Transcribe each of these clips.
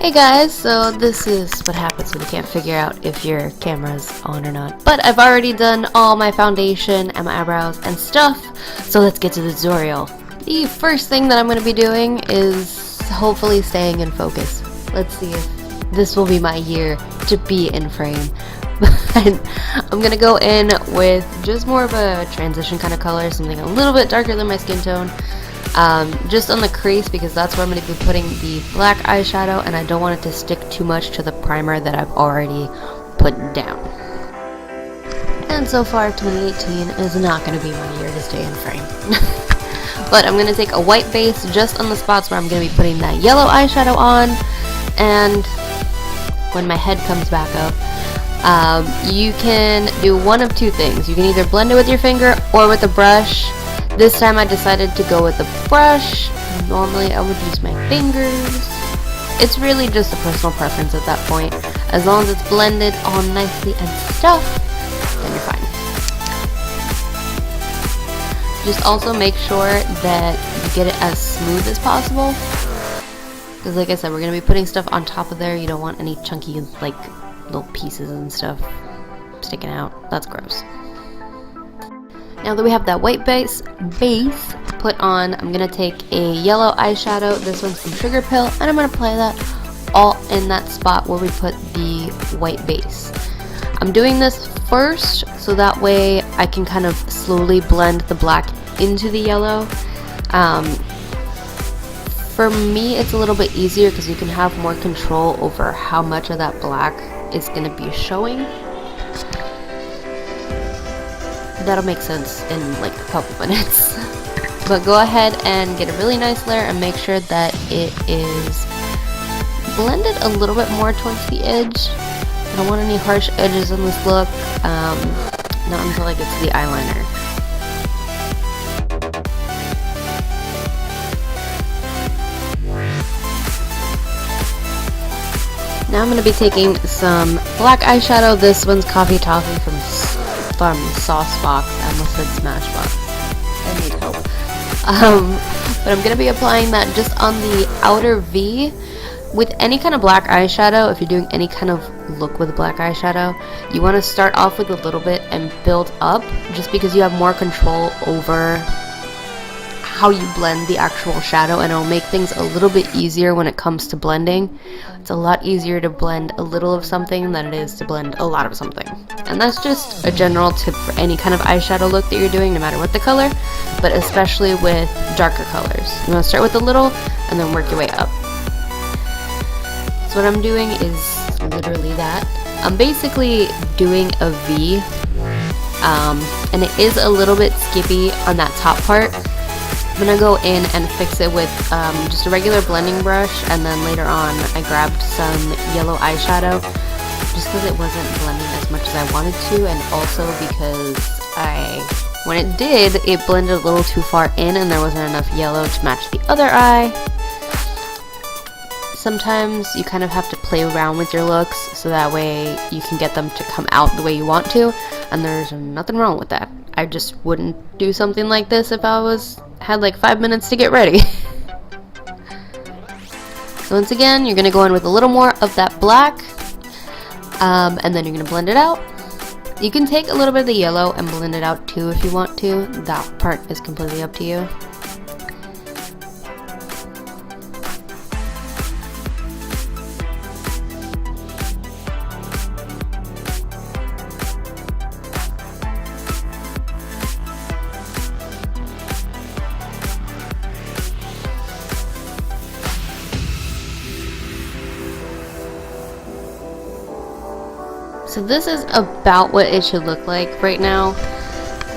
Hey guys, so this is what happens when you can't figure out if your camera's on or not. But I've already done all my foundation and my eyebrows and stuff, so let's get to the tutorial. The first thing that I'm going to be doing is hopefully staying in focus. Let's see if this will be my year to be in frame. I'm going to go in with just more of a transition kind of color, something a little bit darker than my skin tone. Just on the crease, because that's where I'm going to be putting the black eyeshadow, and I don't want it to stick too much to the primer that I've already put down. And so far 2018 is not going to be my year to stay in frame. But I'm going to take a white base just on the spots where I'm going to be putting that yellow eyeshadow on, and when my head comes back up, you can do one of two things. You can either blend it with your finger or with a brush. This time I decided to go with a brush. Normally I would use my fingers. It's really just a personal preference at that point. As long as it's blended all nicely and stuff, then you're fine. Just also make sure that you get it as smooth as possible. Because like I said, we're going to be putting stuff on top of there. You don't want any chunky like little pieces and stuff sticking out. That's gross. Now that we have that white base put on, I'm going to take a yellow eyeshadow. This one's from Sugar Pill, and I'm going to apply that all in that spot where we put the white base. I'm doing this first so that way I can kind of slowly blend the black into the yellow. For me, it's a little bit easier because you can have more control over how much of that black is going to be showing. That'll make sense in like a couple minutes. But go ahead and get a really nice layer and make sure that it is blended a little bit more towards the edge. I don't want any harsh edges in this look, not until I get to the eyeliner. Now I'm going to be taking some black eyeshadow. This one's Coffee Toffee from Saucebox. I almost said Smashbox. I need help. But I'm going to be applying that just on the outer V. With any kind of black eyeshadow, if you're doing any kind of look with black eyeshadow, you want to start off with a little bit and build up, just because you have more control over how you blend the actual shadow, and it'll make things a little bit easier when it comes to blending. It's a lot easier to blend a little of something than it is to blend a lot of something. And that's just a general tip for any kind of eyeshadow look that you're doing, no matter what the color, but especially with darker colors. You want to start with a little and then work your way up. So what I'm doing is literally that. I'm basically doing a V, and it is a little bit skippy on that top part. I'm going to go in and fix it with just a regular blending brush, and then later on I grabbed some yellow eyeshadow just because it wasn't blending as much as I wanted to, and also because when it did, it blended a little too far in and there wasn't enough yellow to match the other eye. Sometimes you kind of have to play around with your looks so that way you can get them to come out the way you want to, and there's nothing wrong with that. I just wouldn't do something like this if I had like 5 minutes to get ready. So once again, you're going to go in with a little more of that black, and then you're going to blend it out. You can take a little bit of the yellow and blend it out too if you want to. That part is completely up to you. So this is about what it should look like right now.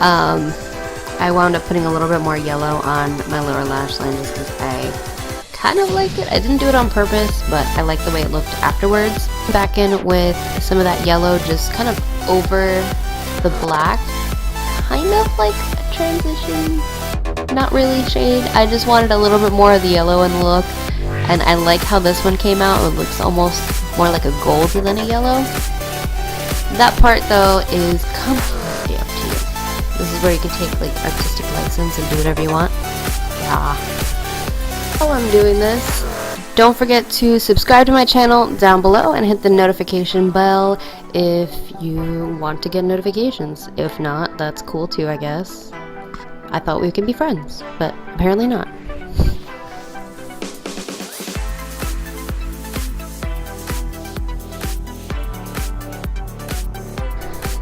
I wound up putting a little bit more yellow on my lower lash line just because I kind of liked it. I didn't do it on purpose, but I liked the way it looked afterwards. Back in with some of that yellow just kind of over the black. Kind of like a transition. Not really shade. I just wanted a little bit more of the yellow in the look. And I like how this one came out. It looks almost more like a gold than a yellow. That part though is completely up to you. This is where you can take like artistic license and do whatever you want. Yeah. While I'm doing this, don't forget to subscribe to my channel down below and hit the notification bell if you want to get notifications. If not, that's cool too, I guess. I thought we could be friends, but apparently not.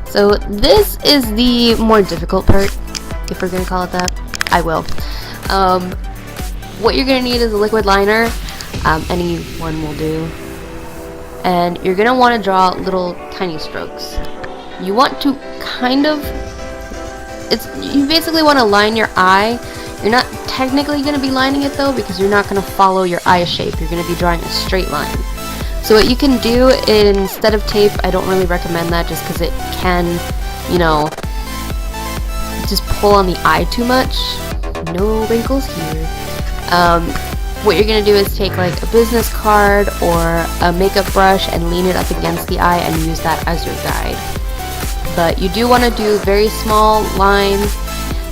So this is the more difficult part, if we're gonna call it that. I will. What you're gonna need is a liquid liner. Any one will do. And you're gonna want to draw little tiny strokes. You want to you basically want to line your eye. You're not technically gonna be lining it though, because you're not gonna follow your eye shape. You're gonna be drawing a straight line. So what you can do instead of tape, I don't really recommend that just because it can, you know, just pull on the eye too much. No wrinkles here. What you're going to do is take like a business card or a makeup brush and lean it up against the eye and use that as your guide. But you do want to do very small lines,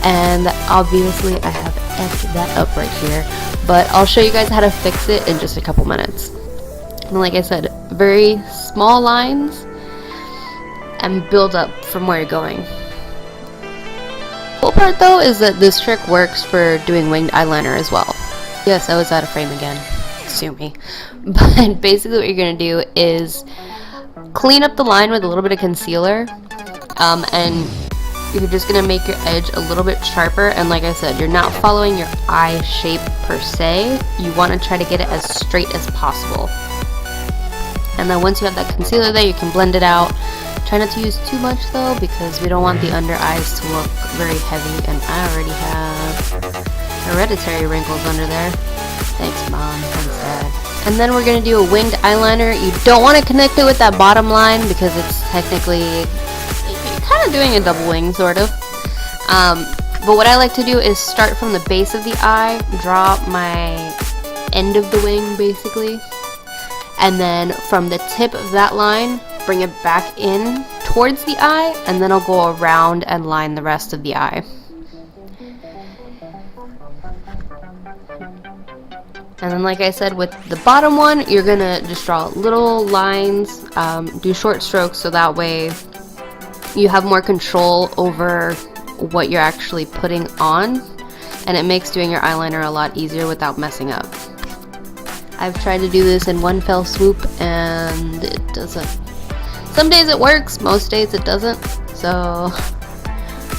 and obviously I have F'd that up right here, but I'll show you guys how to fix it in just a couple minutes. And like I said, very small lines and build up from where you're going. The cool part though is that this trick works for doing winged eyeliner as well. Yes, I was out of frame again. Sue me. But basically what you're going to do is clean up the line with a little bit of concealer, and you're just going to make your edge a little bit sharper. And like I said, you're not following your eye shape per se. You want to try to get it as straight as possible. And then once you have that concealer there, you can blend it out. Try not to use too much though, because we don't want the under eyes to look very heavy, and I already have hereditary wrinkles under there. Thanks Mom, thanks Dad. And then we're going to do a winged eyeliner. You don't want to connect it with that bottom line because it's technically, you're kind of doing a double wing sort of. But what I like to do is start from the base of the eye, draw my end of the wing basically, and then from the tip of that line bring it back in towards the eye, and then I'll go around and line the rest of the eye. And then like I said, with the bottom one, you're gonna just draw little lines, do short strokes, so that way you have more control over what you're actually putting on, and it makes doing your eyeliner a lot easier without messing up. I've tried to do this in one fell swoop and it doesn't. Some days it works, most days it doesn't. So,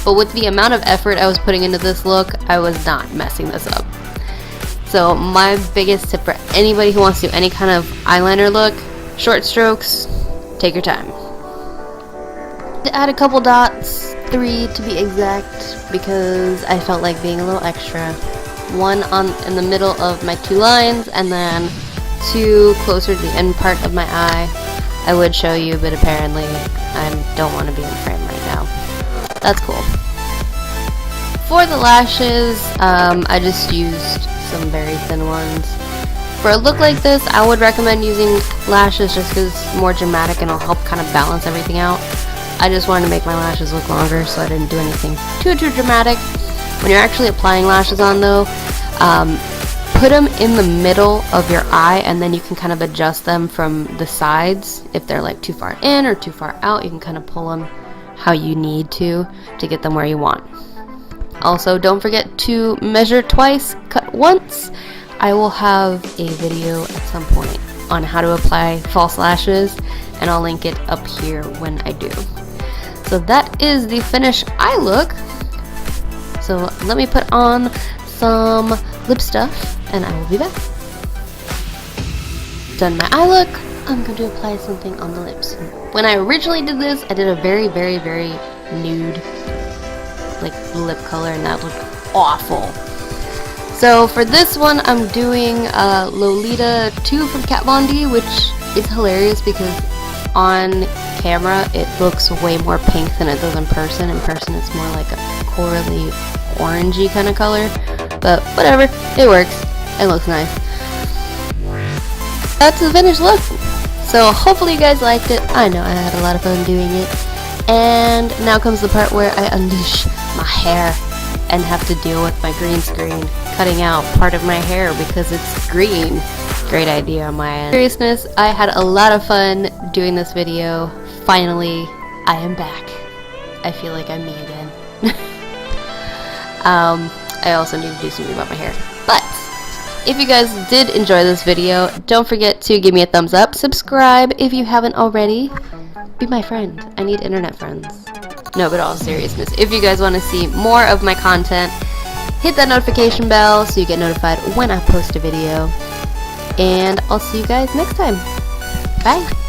but with the amount of effort I was putting into this look, I was not messing this up. So my biggest tip for anybody who wants to do any kind of eyeliner look, short strokes, take your time. To add a couple dots, 3 to be exact, because I felt like being a little extra. 1 in the middle of my 2 lines, and then 2 closer to the end part of my eye. I would show you, but apparently I don't want to be in frame right now. That's cool. For the lashes, I just used some very thin ones. For a look like this, I would recommend using lashes just because it's more dramatic and it'll help kind of balance everything out. I just wanted to make my lashes look longer, so I didn't do anything too dramatic. When you're actually applying lashes on though, put them in the middle of your eye, and then you can kind of adjust them from the sides. If they're like too far in or too far out, you can kind of pull them how you need to get them where you want. Also, don't forget to measure twice, cut once. I will have a video at some point on how to apply false lashes, and I'll link it up here when I do. So that is the finished eye look. So let me put on some lip stuff and I will be back. Done my eye look, I'm going to apply something on the lips. When I originally did this, I did a very nude like lip color, and that looked awful. So for this one, I'm doing Lolita 2 from Kat Von D, which is hilarious because on camera it looks way more pink than it does in person. In person it's more like a corally orangey kind of color, but whatever, it works. It looks nice. That's the finished look. So hopefully you guys liked it. I know I had a lot of fun doing it. And now comes the part where I unleash my hair and have to deal with my green screen cutting out part of my hair because it's green. great idea on my end. Seriousness, I had a lot of fun doing this video. Finally, I am back. I feel like I'm me again. I also need to do something about my hair. But if you guys did enjoy this video, don't forget to give me a thumbs up, subscribe if you haven't already. Be my friend. I need internet friends. No, but all seriousness, if you guys want to see more of my content, hit that notification bell so you get notified when I post a video. And I'll see you guys next time. Bye!